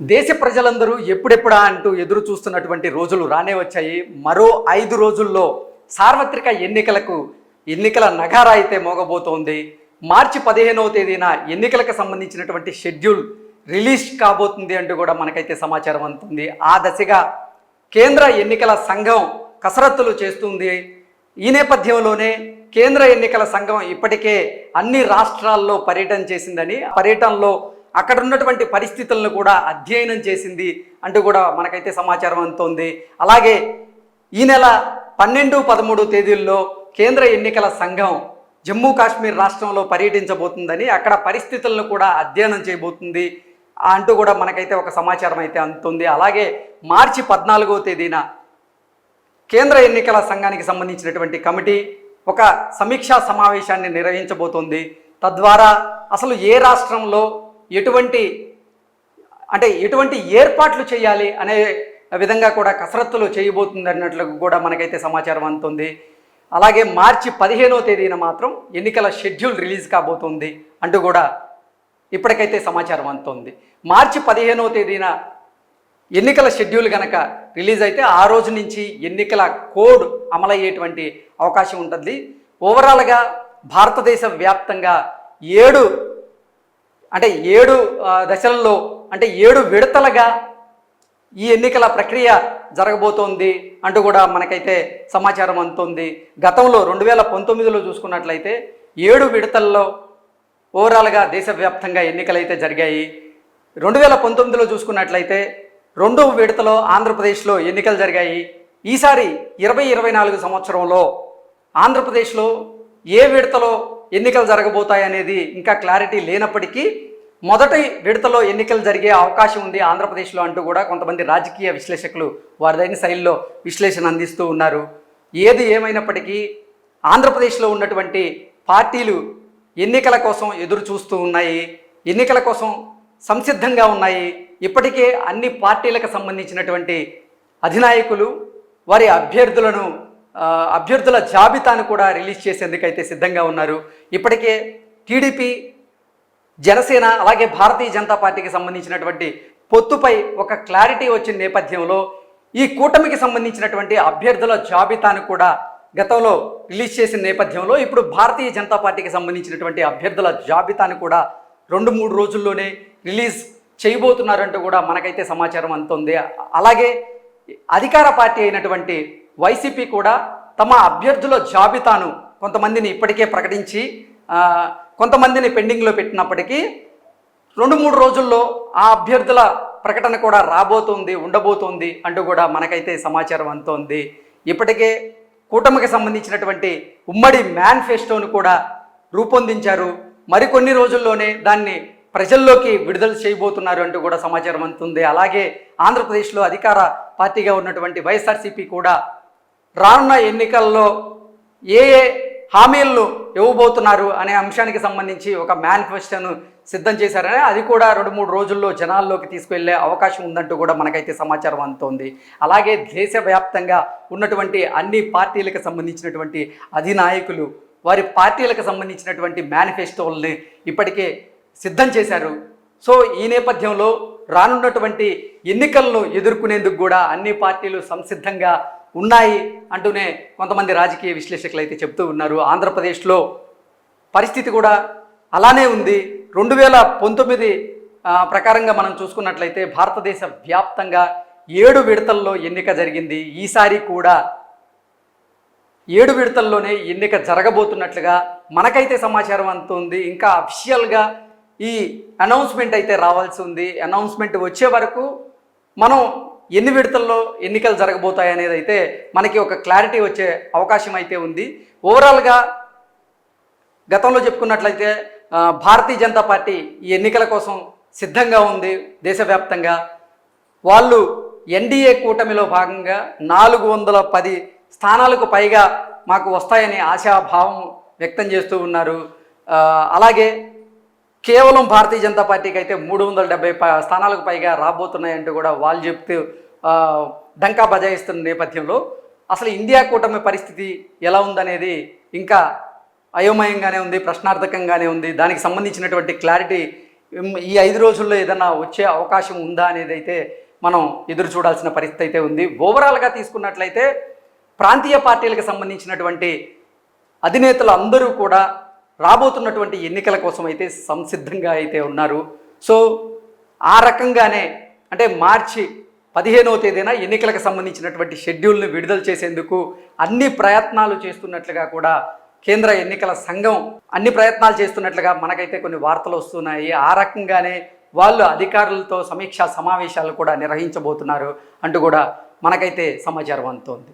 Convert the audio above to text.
దేశ ప్రజలందరూ ఎప్పుడెప్పుడా అంటూ ఎదురు చూస్తున్నటువంటి రోజులు రానే వచ్చాయి. మరో 5 రోజుల్లో సార్వత్రిక ఎన్నికల నగారా అయితే మోగబోతోంది. మార్చి 15వ తేదీన ఎన్నికలకు సంబంధించినటువంటి షెడ్యూల్ రిలీజ్ కాబోతుంది అంటూ కూడా మనకైతే సమాచారం అందుతుంది. ఆ దశగా కేంద్ర ఎన్నికల సంఘం కసరత్తులు చేస్తుంది. ఈ నేపథ్యంలోనే కేంద్ర ఎన్నికల సంఘం ఇప్పటికే అన్ని రాష్ట్రాల్లో పర్యటన చేసిందని, పర్యటనలో అక్కడ ఉన్నటువంటి పరిస్థితులను కూడా అధ్యయనం చేసింది అంటూ కూడా మనకైతే సమాచారం అందుతోంది. అలాగే ఈ నెల 12, 13 తేదీల్లో కేంద్ర ఎన్నికల సంఘం జమ్మూ కాశ్మీర్ రాష్ట్రంలో పర్యటించబోతుందని, అక్కడ పరిస్థితులను కూడా అధ్యయనం చేయబోతుంది అంటూ కూడా మనకైతే ఒక సమాచారం అయితే అందుతుంది. అలాగే మార్చి 14వ తేదీన కేంద్ర ఎన్నికల సంఘానికి సంబంధించినటువంటి కమిటీ ఒక సమీక్షా సమావేశాన్ని నిర్వహించబోతోంది. తద్వారా అసలు ఏ రాష్ట్రంలో ఎటువంటి ఏర్పాట్లు చేయాలి అనే విధంగా కూడా కసరత్తులు చేయబోతుంది అన్నట్లు కూడా మనకైతే సమాచారం అందుతుంది. అలాగే మార్చి 15వ తేదీన మాత్రం ఎన్నికల షెడ్యూల్ రిలీజ్ కాబోతుంది అంటూ కూడా ఇప్పటికైతే సమాచారం అందుతుంది. మార్చి 15వ తేదీన ఎన్నికల షెడ్యూల్ కనుక రిలీజ్ అయితే ఆ రోజు నుంచి ఎన్నికల కోడ్ అమలయ్యేటువంటి అవకాశం ఉంటుంది. ఓవరాల్గా భారతదేశ వ్యాప్తంగా 7 దశలలో 7 విడతలుగా ఈ ఎన్నికల ప్రక్రియ జరగబోతోంది అంటూ కూడా మనకైతే సమాచారం అందుతుంది. గతంలో 2019లో చూసుకున్నట్లయితే 7 విడతల్లో ఓవరాల్గా దేశవ్యాప్తంగా ఎన్నికలు అయితే జరిగాయి. 2019లో చూసుకున్నట్లయితే 2వ విడతలో ఆంధ్రప్రదేశ్లో ఎన్నికలు జరిగాయి. ఈసారి 2024 సంవత్సరంలో ఆంధ్రప్రదేశ్లో ఏ విడతలో ఎన్నికలు జరగబోతాయనేది ఇంకా క్లారిటీ లేనప్పటికీ మొదటి విడతలో ఎన్నికలు జరిగే అవకాశం ఉంది ఆంధ్రప్రదేశ్లో అంటూ కూడా కొంతమంది రాజకీయ విశ్లేషకులు వారిదైన శైలిలో విశ్లేషణ అందిస్తూ ఉన్నారు. ఏది ఏమైనప్పటికీ ఆంధ్రప్రదేశ్లో ఉన్నటువంటి పార్టీలు ఎన్నికల కోసం ఎదురు చూస్తూ ఉన్నాయి, ఎన్నికల కోసం సంసిద్ధంగా ఉన్నాయి. ఇప్పటికే అన్ని పార్టీలకు సంబంధించినటువంటి అధినాయకులు వారి అభ్యర్థుల జాబితాను కూడా రిలీజ్ చేసేందుకైతే సిద్ధంగా ఉన్నారు. ఇప్పటికే టీడీపీ, జనసేన అలాగే భారతీయ జనతా పార్టీకి సంబంధించినటువంటి పొత్తుపై ఒక క్లారిటీ వచ్చిన నేపథ్యంలో ఈ కూటమికి సంబంధించినటువంటి అభ్యర్థుల జాబితాను కూడా గతంలో రిలీజ్ చేసిన నేపథ్యంలో ఇప్పుడు భారతీయ జనతా పార్టీకి సంబంధించినటువంటి అభ్యర్థుల జాబితాను కూడా 2-3 రోజుల్లోనే రిలీజ్ చేయబోతున్నారంటూ కూడా మనకైతే సమాచారం అందుతుంది. అలాగే అధికార పార్టీ అయినటువంటి వైసీపీ కూడా తమ అభ్యర్థుల జాబితాను కొంతమందిని ఇప్పటికే ప్రకటించి కొంతమందిని పెండింగ్లో పెట్టినప్పటికీ 2-3 రోజుల్లో ఆ అభ్యర్థుల ప్రకటన కూడా ఉండబోతోంది అంటూ కూడా మనకైతే సమాచారం అందుతోంది. ఇప్పటికే కూటమికి సంబంధించినటువంటి ఉమ్మడి మేనిఫెస్టోను కూడా రూపొందించారు. మరికొన్ని రోజుల్లోనే దాన్ని ప్రజల్లోకి విడుదల చేయబోతున్నారు అంటూ కూడా సమాచారం అందుతుంది. అలాగే ఆంధ్రప్రదేశ్లో అధికార పార్టీగా ఉన్నటువంటి వైఎస్ఆర్సీపీ కూడా రానున్న ఎన్నికల్లో ఏ హామీలను ఇవ్వబోతున్నారు అనే అంశానికి సంబంధించి ఒక మేనిఫెస్టోను సిద్ధం చేశారని, అది కూడా 2-3 రోజుల్లో జనాల్లోకి తీసుకువెళ్ళే అవకాశం ఉందంటూ కూడా మనకైతే సమాచారం అందుతోంది. అలాగే దేశవ్యాప్తంగా ఉన్నటువంటి అన్ని పార్టీలకు సంబంధించినటువంటి అధినాయకులు వారి పార్టీలకు సంబంధించినటువంటి మేనిఫెస్టోల్ని ఇప్పటికే సిద్ధం చేశారు. సో ఈ నేపథ్యంలో రానున్నటువంటి ఎన్నికలను ఎదుర్కొనేందుకు కూడా అన్ని పార్టీలు సంసిద్ధంగా ఉన్నాయి అంటూనే కొంతమంది రాజకీయ విశ్లేషకులు అయితే చెప్తూ ఉన్నారు. ఆంధ్రప్రదేశ్లో పరిస్థితి కూడా అలానే ఉంది. 2019 ప్రకారంగా మనం చూసుకున్నట్లయితే భారతదేశ వ్యాప్తంగా 7 విడతల్లో ఎన్నిక జరిగింది. ఈసారి కూడా 7 విడతల్లోనే ఎన్నిక జరగబోతున్నట్లుగా మనకైతే సమాచారం అందుతుంది. ఇంకా అఫీషియల్గా ఈ అనౌన్స్మెంట్ అయితే రావాల్సి ఉంది. అనౌన్స్మెంట్ వచ్చే వరకు మనం ఎన్ని విడతల్లో ఎన్నికలు జరగబోతాయి అనేది అయితే మనకి ఒక క్లారిటీ వచ్చే అవకాశం అయితే ఉంది. ఓవరాల్గా గతంలో చెప్పుకున్నట్లయితే భారతీయ జనతా పార్టీ ఈ ఎన్నికల కోసం సిద్ధంగా ఉంది. దేశవ్యాప్తంగా వాళ్ళు ఎన్డీఏ కూటమిలో భాగంగా 410 స్థానాలకు పైగా మాకు వస్తాయని ఆశాభావం వ్యక్తం చేస్తూ ఉన్నారు. అలాగే కేవలం భారతీయ జనతా పార్టీకి అయితే 370 స్థానాలకు పైగా రాబోతున్నాయంటూ కూడా వాళ్ళు చెప్తూ డంకా బజాయిస్తున్న నేపథ్యంలో అసలు ఇండియా కూటమి పరిస్థితి ఎలా ఉందనేది ఇంకా అయోమయంగానే ఉంది, ప్రశ్నార్థకంగానే ఉంది. దానికి సంబంధించినటువంటి క్లారిటీ ఈ 5 రోజుల్లో ఏదన్నా వచ్చే అవకాశం ఉందా అనేది అయితే మనం ఎదురు చూడాల్సిన పరిస్థితి అయితే ఉంది. ఓవరాల్గా తీసుకున్నట్లయితే ప్రాంతీయ పార్టీలకు సంబంధించినటువంటి అధినేతలు అందరూ కూడా రాబోతున్నటువంటి ఎన్నికల కోసం అయితే సంసిద్ధంగా అయితే ఉన్నారు. సో ఆ రకంగానే అంటే మార్చి 15వ తేదీన ఎన్నికలకు సంబంధించినటువంటి షెడ్యూల్ను విడుదల చేసేందుకు అన్ని ప్రయత్నాలు చేస్తున్నట్లుగా కూడా కేంద్ర ఎన్నికల సంఘం అన్ని ప్రయత్నాలు చేస్తున్నట్లుగా మనకైతే కొన్ని వార్తలు వస్తున్నాయి. ఆ రకంగానే వాళ్ళు అధికారులతో సమీక్షా సమావేశాలు కూడా నిర్వహించబోతున్నారు అంటూ కూడా మనకైతే సమాచారం అందుతోంది.